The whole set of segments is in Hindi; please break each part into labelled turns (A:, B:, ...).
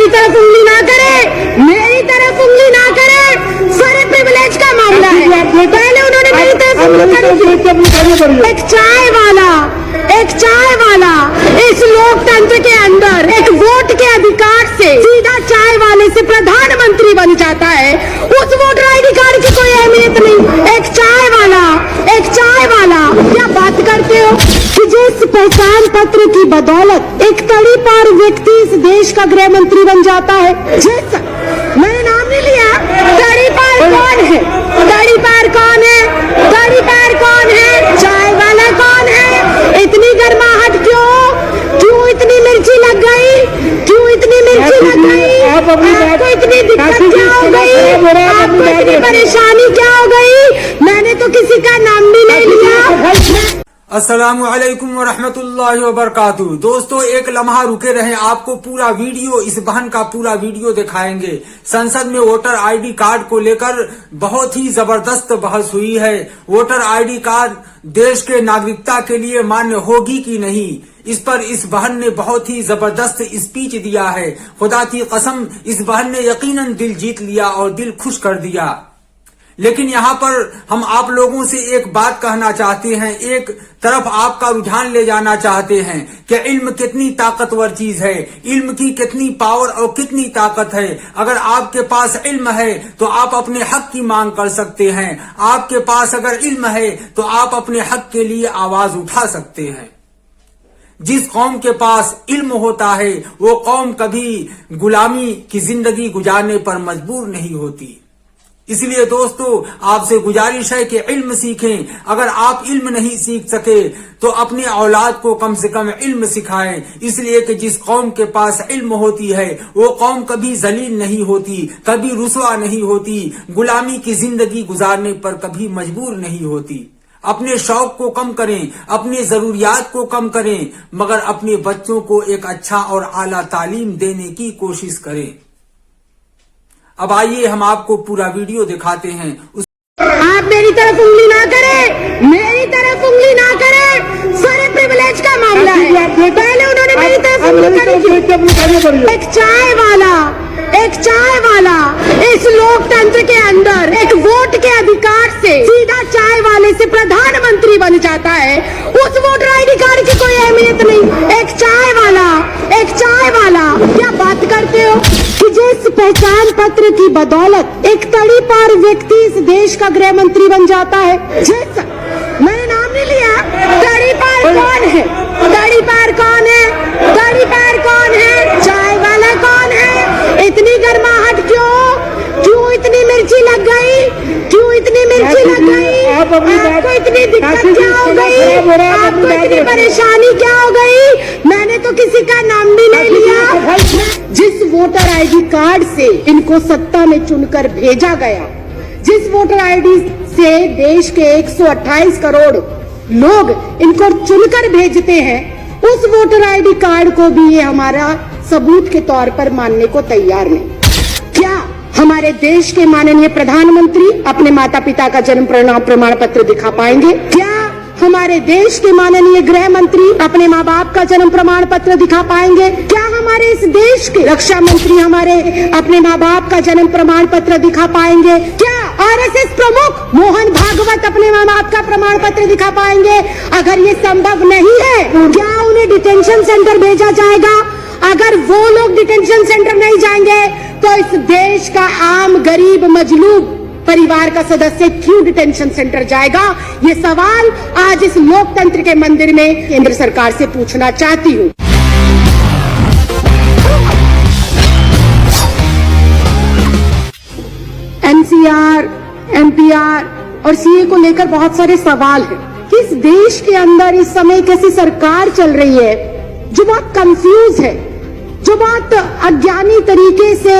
A: तरफ उंगली ना करे, मेरी तरफ उंगली ना करे। सारे प्रिविलेज का मामला है, पहले उन्होंने मेरी तरफ उंगली करी। एक चाय वाला इस लोकतंत्र के अंदर एक वोट के अधिकार से सीधा चाय वाले से प्रधानमंत्री बन जाता है। उस वोटर आईडी कार्ड की कोई अहमियत नहीं। एक चाय वाला क्या बात करते हो कि जिस पहचान पत्र की बदौलत एक तड़ी पार व्यक्ति इस देश का गृह मंत्री बन जाता है। जिस मैंने नाम नहीं लिया, तड़ी पार कौन है? तड़ी पार कौन है? तड़ी पार कौन है? चाय वाला कौन है? इतनी गर्माहट क्यों इतनी मिर्ची लग गई? क्यों इतनी मिर्ची लग गई? आपको इतनी दिक्कत क्या हो गई? आपको इतनी परेशानी क्या हो गई? मैंने तो किसी का नाम भी नहीं लिया।
B: अस्सलामु अलैकुम व रहमतुल्लाहि व बरकातुहू। दोस्तों, एक लम्हा रुके रहें, आपको पूरा वीडियो, इस बहन का पूरा वीडियो दिखाएंगे। संसद में वोटर आईडी कार्ड को लेकर बहुत ही जबरदस्त बहस हुई है। वोटर आईडी कार्ड देश के नागरिकता के लिए मान्य होगी कि नहीं, इस पर इस बहन ने बहुत ही जबरदस्त स्पीच दिया है। खुदा की कसम, इस बहन ने यकीनन दिल जीत लिया और दिल खुश कर दिया। लेकिन यहाँ पर हम आप लोगों से एक बात कहना चाहते हैं, एक तरफ आपका रुझान ले जाना चाहते हैं कि इल्म कितनी ताकतवर चीज है, इल्म की कितनी पावर और कितनी ताकत है। अगर आपके पास इल्म है तो आप अपने हक की मांग कर सकते हैं। आपके पास अगर इल्म है तो आप अपने हक के लिए आवाज उठा सकते हैं। जिस कौम के पास इल्म होता है वो कौम कभी गुलामी की जिंदगी गुजारने पर मजबूर नहीं होती। इसलिए दोस्तों, आपसे गुजारिश है कि इल्म सीखें। अगर आप इल्म नहीं सीख सके तो अपने औलाद को कम से कम इल्म सिखाएं। इसलिए कि जिस कौम के पास इल्म होती है वो कौम कभी जलील नहीं होती, कभी रुसवा नहीं होती, गुलामी की जिंदगी गुजारने पर कभी मजबूर नहीं होती। अपने शौक को कम करें, अपने जरूरियात को कम करें, मगर अपने बच्चों को एक अच्छा और आला तालीम देने की कोशिश करें। अब आइए हम आपको पूरा वीडियो दिखाते हैं।
A: आप मेरी तरफ उंगली ना करें, मेरी तरफ उंगली ना करें। सारे प्रिविलेज का मामला है, पहले उन्होंने मेरी तरफ उंगली करी। एक चाय वाला इस लोकतंत्र के अंदर एक वोट के अधिकार से सीधा चाय वाले से प्रधानमंत्री बन जाता है। उस वोटर आईडी कार्ड की कोई अहमियत नहीं। एक चाय वाला क्या बात करते हो कि जिस पहचान पत्र की बदौलत एक तड़ी पार व्यक्ति इस देश का गृह मंत्री बन जाता है। जिस मैंने नाम नहीं लिया, तड़ी पार कौन है? तड़ी पार कौन है? तड़ी पार कौन है? चाय वाला कौन है? इतनी गर्माहट क्यों इतनी मिर्ची लग गई? क्यों इतनी मिर्ची लग गई? आपको इतनी दिक्कत क्या हो गई? आपको इतनी परेशानी क्या हो गई? मैंने तो किसी का नाम भी नहीं लिया। जिस वोटर आईडी कार्ड से इनको सत्ता में चुनकर भेजा गया, जिस वोटर आईडी से देश के 128 करोड़ लोग इनको चुनकर भेजते हैं, उस वोटर आईडी कार्ड को भी ये हमारा सबूत के तौर पर मानने को तैयार नहीं। क्या हमारे देश के माननीय प्रधानमंत्री अपने माता पिता का जन्म प्रमाण पत्र दिखा पाएंगे? क्या हमारे देश के माननीय गृह मंत्री अपने माँ बाप का जन्म प्रमाण पत्र दिखा पाएंगे? क्या हमारे इस देश के रक्षा मंत्री हमारे अपने माँ बाप का जन्म प्रमाण पत्र दिखा पाएंगे? क्या आरएसएस प्रमुख मोहन भागवत अपने माँ बाप का प्रमाण पत्र दिखा पाएंगे? अगर ये संभव नहीं है, क्या उन्हें डिटेंशन सेंटर भेजा जाएगा? अगर वो लोग डिटेंशन सेंटर नहीं जाएंगे तो इस देश का आम गरीब मजलूम परिवार का सदस्य क्यों डिटेंशन सेंटर जाएगा? ये सवाल आज इस लोकतंत्र के मंदिर में केंद्र सरकार से पूछना चाहती हूँ। एनसीआर, एमपीआर और सीए को लेकर बहुत सारे सवाल हैं कि इस देश के अंदर इस समय कैसी सरकार चल रही है जो बहुत कंफ्यूज है, जो बहुत अज्ञानी तरीके से,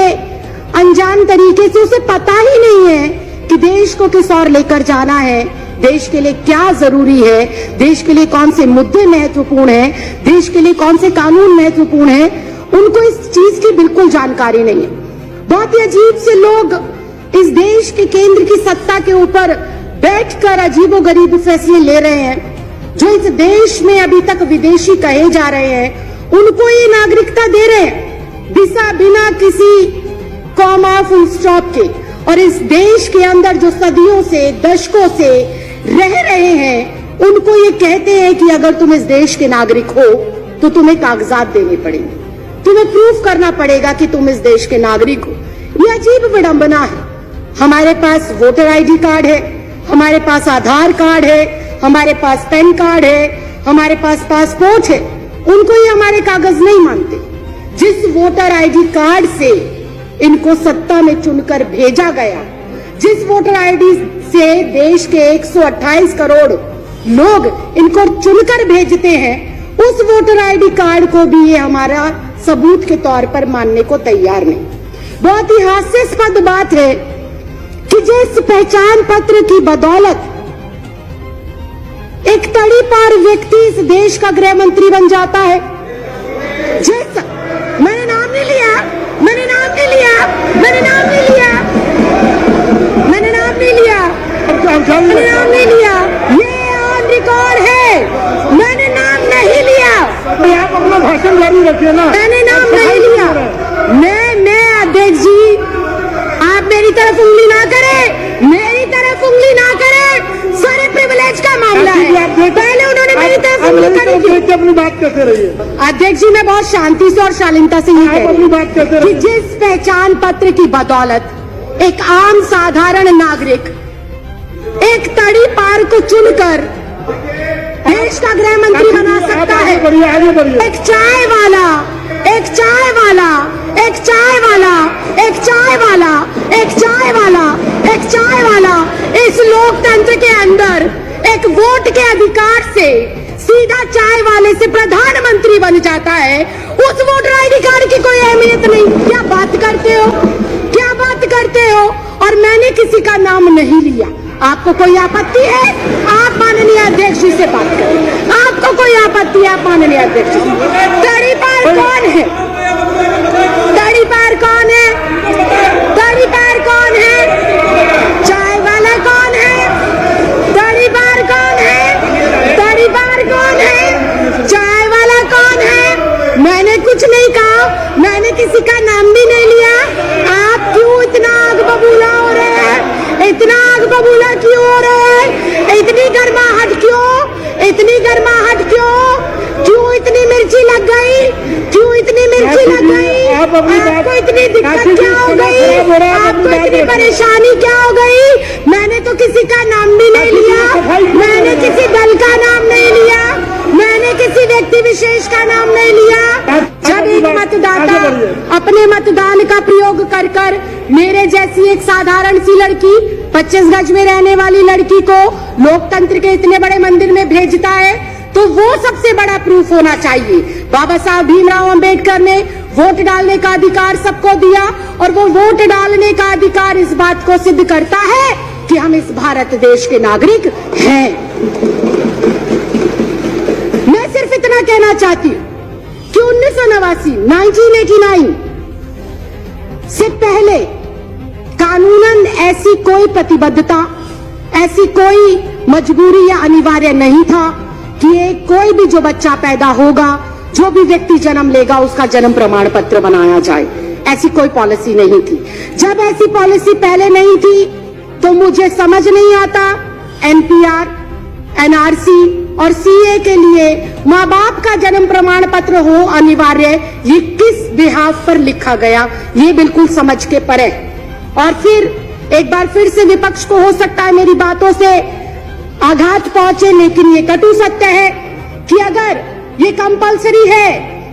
A: अनजान तरीके से उसे पता ही नहीं है कि देश को किस ओर लेकर जाना है, देश के लिए क्या जरूरी है, देश के लिए कौन से मुद्दे महत्वपूर्ण हैं, देश के लिए कौन से कानून महत्वपूर्ण हैं। उनको इस चीज की बिल्कुल जानकारी नहीं है। बहुत ही अजीब से लोग इस देश के केंद्र की सत्ता के ऊपर बैठकर अजीबोगरीब फैसले ले रहे हैं। जो इस देश में अभी तक विदेशी कहे जा रहे हैं उनको ये नागरिकता दे रहे हैं। दिशा बिना किसी कॉमा फुल स्टॉप के, और इस देश के अंदर जो सदियों से दशकों से रह रहे हैं उनको ये कहते हैं कि अगर तुम इस देश के नागरिक हो तो तुम्हें कागजात देने पड़ेंगे, तुम्हें प्रूफ करना पड़ेगा कि तुम इस देश के नागरिक हो। ये अजीब विडंबना है। हमारे पास वोटर आईडी कार्ड है, हमारे पास आधार कार्ड है, हमारे पास पैन कार्ड है, हमारे पास पासपोर्ट है, उनको ये हमारे कागज नहीं मानते। जिस वोटर आईडी कार्ड से इनको सत्ता में चुनकर भेजा गया, जिस वोटर आईडी से देश के 128 करोड़ लोग इनको चुनकर भेजते हैं, उस वोटर आईडी कार्ड को भी ये हमारा सबूत के तौर पर मानने को तैयार नहीं। बहुत ही हास्यास्पद बात है कि जिस पहचान पत्र की बदौलत एक तड़ीपार व्यक्ति इस देश का गृह मंत्री बन जाता है, जिस मैंने नाम नहीं लिया, मैंने नाम नहीं लिया, मैंने नाम नहीं लिया, मैंने नाम नहीं लिया, मैंने नाम नहीं लिया, ये ऑन रिकॉर्ड है, मैंने नाम नहीं लिया।
C: आप अपना भाषण जारी रखिए ना।
A: मैंने नाम नहीं लिया। मैं अध्यक्ष जी, आप मेरी तरफ उंगली ना करें, मेरी तरफ उंगली ना करें। सारे प्रिविलेज का मामला है। पहले उन्होंने मेरी तरफ उंगली करी थी।
C: अपनी बात कैसे रही है?
A: अध्यक्ष जी, मैं बहुत शांति से और शालीनता से ये कह
C: अपनी बात कैसे
A: रही
C: रही?
A: कि जिस पहचान पत्र की बदौलत एक आम साधारण नागरिक एक तड़ी पार को चुनकर देश का गृह मंत्री बना सकता है।
C: आगे बढ़िए।
A: एक चाय वाला, एक चाय वाला, एक चाय वाला, एक चाय वाला, एक चाय वाला, एक चाय वाला इस लोकतंत्र के अंदर एक वोट के अधिकार से सीधा चाय वाले से प्रधानमंत्री बन जाता है। उस वोटर आईडी कार्ड की कोई अहमियत नहीं। क्या बात करते हो, क्या बात करते हो? और मैंने किसी का नाम नहीं लिया। आपको कोई आपत्ति है? आप माननीय अध्यक्ष जी से बात करें। आपको कोई आपत्ति है? आप माननीय अध्यक्ष जी। तड़ी पार कौन है? तड़ी पार कौन है? तड़ी पार कौन है? चाय वाला कौन है? तड़ी पार कौन है? तड़ी पार कौन है? चाय वाला कौन है? मैंने कुछ नहीं कहा, मैंने किसी का नाम भी नहीं लिया। आप क्यों इतना आग बबूला हो रहे हैं? इतना आग बबूला क्यों हो रहे हैं? इतनी गर्माहट क्यों? इतनी गर्माहट क्यों? क्यों इतनी मिर्ची लग गई? क्यों इतनी मिर्ची लग गई? आपको इतनी दिक्कत क्या हो गई? आपको इतनी परेशानी क्या हो गई? मैंने तो किसी का नाम भी नहीं लिया, मैंने किसी दल का नाम नहीं लिया, मैंने किसी व्यक्ति विशेष का नाम नहीं लिया। जब एक मतदाता अपने मतदान का प्रयोग कर कर मेरे जैसी एक साधारण सी लड़की, 25 गज में रहने वाली लड़की को लोकतंत्र के इतने बड़े मंदिर में भेजता है, तो वो सबसे बड़ा प्रूफ होना चाहिए। बाबा साहब भीमराव अंबेडकर ने वोट डालने का अधिकार सबको दिया, और वो वोट डालने का अधिकार इस बात को सिद्ध करता है कि हम इस भारत देश के नागरिक हैं। मैं सिर्फ इतना कहना चाहती हूँ कि 1989 से पहले कानूनन ऐसी कोई प्रतिबद्धता, ऐसी कोई मजबूरी या अनिवार्य नहीं था कि कोई भी जो बच्चा पैदा होगा, जो भी व्यक्ति जन्म लेगा, उसका जन्म प्रमाण पत्र बनाया जाए। ऐसी कोई पॉलिसी नहीं थी। जब ऐसी पॉलिसी पहले नहीं थी तो मुझे समझ नहीं आता एनपीआर, एनआरसी और सीए के लिए माँ बाप का जन्म प्रमाण पत्र हो अनिवार्य, ये किस बिहाफ पर लिखा गया, ये बिल्कुल समझ के परे। और फिर एक बार फिर से विपक्ष को हो सकता है मेरी बातों से आघात पहुंचे, लेकिन ये कटु सत्य है कि अगर ये कंपलसरी है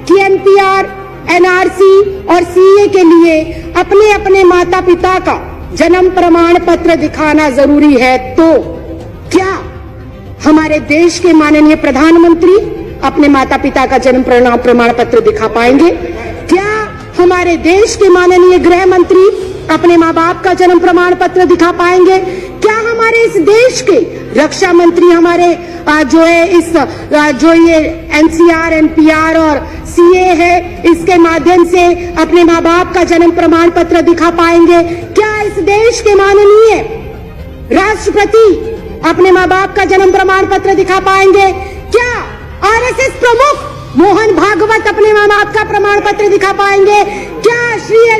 A: कि एनपीआर, एनआरसी और सीए के लिए अपने अपने माता पिता का जन्म प्रमाण पत्र दिखाना जरूरी है, तो क्या हमारे देश के माननीय प्रधानमंत्री अपने माता पिता का जन्म प्रमाण पत्र दिखा पाएंगे? क्या हमारे देश के माननीय गृह मंत्री अपने माँ बाप का जन्म प्रमाण पत्र दिखा पाएंगे? क्या हमारे इस देश के रक्षा मंत्री हमारे जो ये एनसीआर, एनपीआर और सीए है, इसके माध्यम से अपने माँ बाप का जन्म प्रमाण पत्र दिखा पाएंगे? क्या इस देश के माननीय राष्ट्रपति अपने माँ बाप का जन्म प्रमाण पत्र दिखा पाएंगे? क्या आरएसएस प्रमुख मोहन भागवत अपने माँ बाप का प्रमाण पत्र दिखा पाएंगे? क्या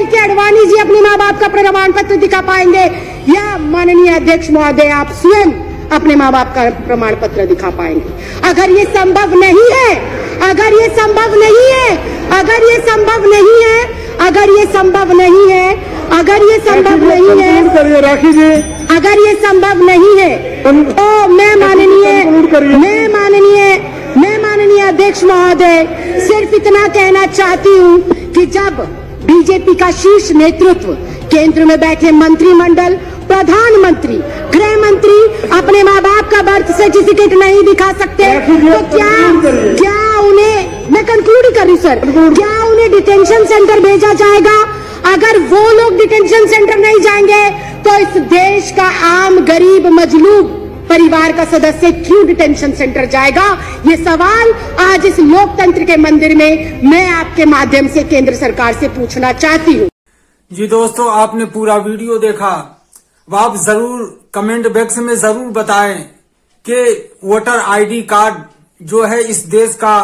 A: के अडवाणी जी अपने माँ बाप का प्रमाण पत्र दिखा पाएंगे, या माननीय अध्यक्ष महोदय आप स्वयं अपने माँ बाप का प्रमाण पत्र दिखा पाएंगे? अगर ये संभव नहीं है, अगर ये संभव नहीं है, अगर ये संभव नहीं है, अगर ये संभव नहीं है, अगर ये संभव नहीं है,
C: करिए राखी जी,
A: अगर ये संभव नहीं है, तो मैं माननीय अध्यक्ष महोदय सिर्फ इतना कहना चाहती हूँ कि जब बीजेपी का शीर्ष नेतृत्व, केंद्र में बैठे मंत्रिमंडल, प्रधानमंत्री, गृह मंत्री अपने माँ बाप का बर्थ सर्टिफिकेट नहीं दिखा सकते, तो क्या उन्हें, मैं कंक्लूड कर रही हूँ सर, क्या उन्हें डिटेंशन सेंटर भेजा जाएगा? अगर वो लोग डिटेंशन सेंटर नहीं जाएंगे तो इस देश का आम गरीब मजलूब परिवार का सदस्य क्यों डिटेंशन सेंटर जाएगा? ये सवाल आज इस लोकतंत्र के मंदिर में मैं आपके माध्यम से केंद्र सरकार से पूछना चाहती हूँ।
B: जी दोस्तों, आपने पूरा वीडियो देखा। आप जरूर कमेंट बॉक्स में जरूर बताएं कि वोटर आईडी कार्ड जो है इस देश का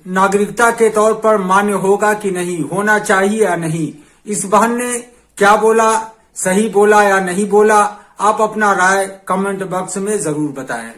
B: नागरिकता के तौर पर मान्य होगा कि नहीं, होना चाहिए या नहीं। इस बहन ने क्या बोला, सही बोला या नहीं बोला, आप अपना राय कमेंट बॉक्स में जरूर बताएं।